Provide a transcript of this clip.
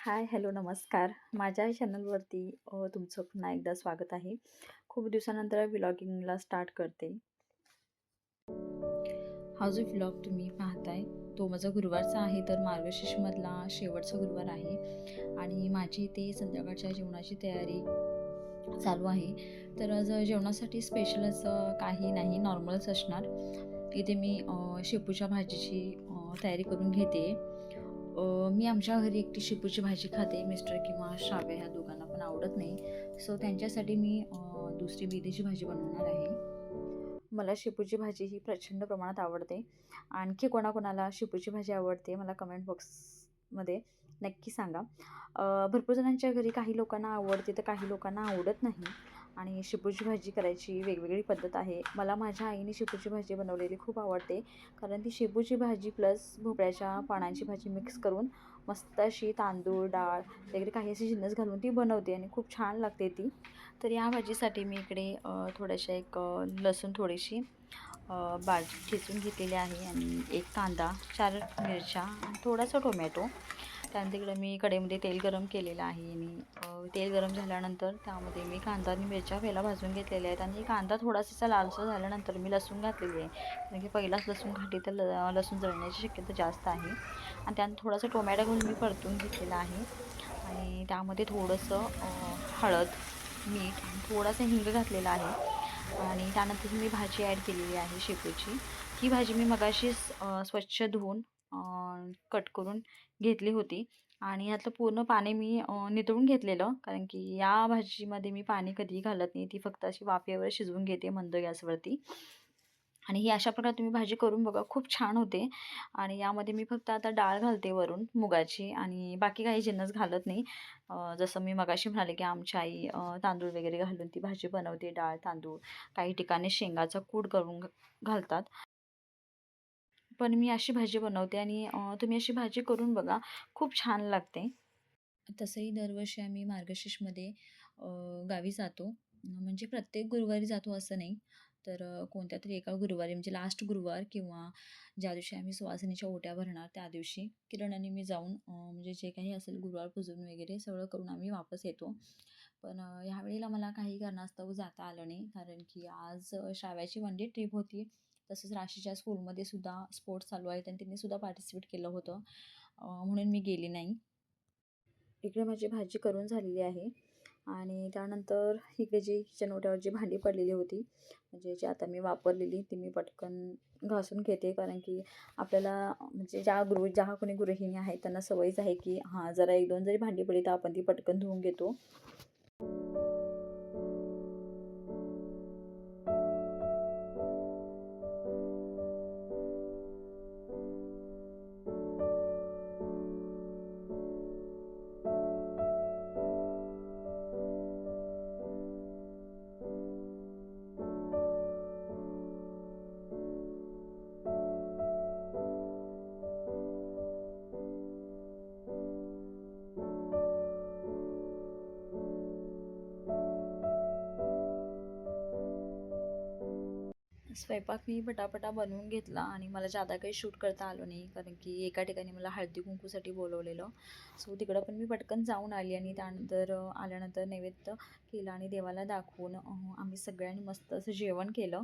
हाय, hello, नमस्कार. माझ्या चॅनलवरती तुमचं पुन्हा एकदा स्वागत आहे. खूप दिवसानंतर व्लॉगिंगला स्टार्ट करते. हा जो व्लॉग तुम्ही पाहताय तो माझा गुरुवारचा आहे, तर मार्गशीर्षमधला शेवटचा गुरुवार आहे आणि माझी इथे संध्याकाळच्या जेवणाची तयारी चालू आहे. तर आज जेवणासाठी स्पेशल असं काही नाही, नॉर्मलच असणार. इथे मी शेपूच्या भाजीची तयारी करून घेते. मी आमच्या घरी एकटी शेपूची भाजी खाते. मिस्टर किंवा श्राव्य ह्या दोघांना पण आवडत नाही. सो त्यांच्यासाठी मी दुसरी मेथीची भाजी बनवणार आहे. मला शेपूची भाजी ही प्रचंड प्रमाणात आवडते. आणखी कोणाकोणाला शेपूची भाजी आवडते मला कमेंट बॉक्समध्ये नक्की सांगा. भरपूर जणांच्या घरी काही लोकांना आवडते तर काही लोकांना आवडत नाही आणि शेपूची भाजी करायची वेगवेगळी पद्धत आहे. मला माझ्या आईने शेपूची भाजी बनवलेली खूप आवडते, कारण ती शेपूची भाजी प्लस भोपळ्याच्या पानांची भाजी मिक्स करून मस्त अशी तांदूळ, डाळ वगैरे काही असे जिन्नस घालून ती बनवते आणि खूप छान लागते ती. तर या भाजीसाठी मी इकडे थोड्याशा एक लसूण थोडीशी बारीक ठेचून घेतलेली आहे आणि एक कांदा, 4 मिरच्या आणि थोडासा टोमॅटो. त्यानंतर इकडे मी कढईमध्ये तेल गरम केलेलं आहे आणि तेल गरम झाल्यानंतर त्यामध्ये मी कांदा आणि मिरच्या पहिला भाजून घेतलेल्या आहेत आणि कांदा थोडासा लालसर झाल्यानंतर मी लसूण घातलेली आहे. कारण की पहिलाच लसूण घातली तर लसूण जळण्याची शक्यता जास्त आहे. आणि त्यानंतर थोडासा टोमॅटो घेऊन मी परतून घेतलेला आहे आणि त्यामध्ये थोडंसं हळद, मीठ आणि थोडासा हिंग घातलेला आहे आणि त्यानंतर मी भाजी ॲड केलेली आहे शेपूची. ही भाजी मी मगाशीच स्वच्छ धुवून कट करून घेतली होती आणि ह्यातलं पूर्ण पाणी मी निथळून घेतलेलं, कारण की या भाजीमध्ये मी पाणी कधीही घालत नाही. ती फक्त अशी वाफेवर शिजवून घेते मंद गॅसवरती. आणि ही अशा प्रकारे तुम्ही भाजी करून बघा, खूप छान होते. आणि यामध्ये मी फक्त आता डाळ घालते वरून मुगाची आणि बाकी काही जिन्नस घालत नाही. जसं मी मगाशी म्हणाले की आमची आई तांदूळ वगैरे घालून ती भाजी बनवते, डाळ, तांदूळ. काही ठिकाणी शेंगाचा कूट करून घालतात. पण मी अशी भाजी बनवते आणि तुम्ही अशी भाजी करून बघा, खूप छान लागते. तसंही दरवर्षी आम्ही मार्गशीर्षमध्ये गावी जातो. म्हणजे प्रत्येक गुरुवारी जातो असं नाही. तर कोणत्यातरी एका गुरुवारी म्हणजे लास्ट गुरुवार किंवा ज्या दिवशी आम्ही सुवासिनीच्या ओट्या भरणार त्या दिवशी किरण आणि मी जाऊन म्हणजे जे काही असेल गुरुवार पूजून वगैरे सगळं करून आम्ही वापस येतो. पण ह्यावेळेला मला काही कारणास्तव जाता आलं नाही, कारण की आज श्राव्याची वन डे ट्रिप होती. तसंच राशीच्या स्कूलमध्ये सुद्धा स्पोर्ट्स चालू आहेत आणि त्यांनी सुद्धा पार्टिसिपेट केलं होतं, म्हणून मी गेली नाही. इकडे माझी भाजी करून झालेली आहे आणि त्यानंतर इकडे जी किचन ओट्यावर जी भांडी पडलेली होती, म्हणजे जी आता मी वापरलेली ती मी पटकन घासून घेते. कारण की आपल्याला म्हणजे ज्या कोणी गृहिणी आहेत त्यांना सवयच आहे की हां, जरा 1-2 जरी भांडी पडली तर आपण ती पटकन धुवून घेतो. स्वयंपाक मी पटापटा बनवून घेतला आणि मला जादा काही शूट करता आलं नाही, कारण की एका ठिकाणी मला हळदी कुंकूसाठी बोलवलेलं. सो तिकडं पण मी पटकन जाऊन आली आणि त्यानंतर आल्यानंतर नैवेद्य केला आणि देवाला दाखवून आम्ही सगळ्यांनी मस्त असं जेवण केलं.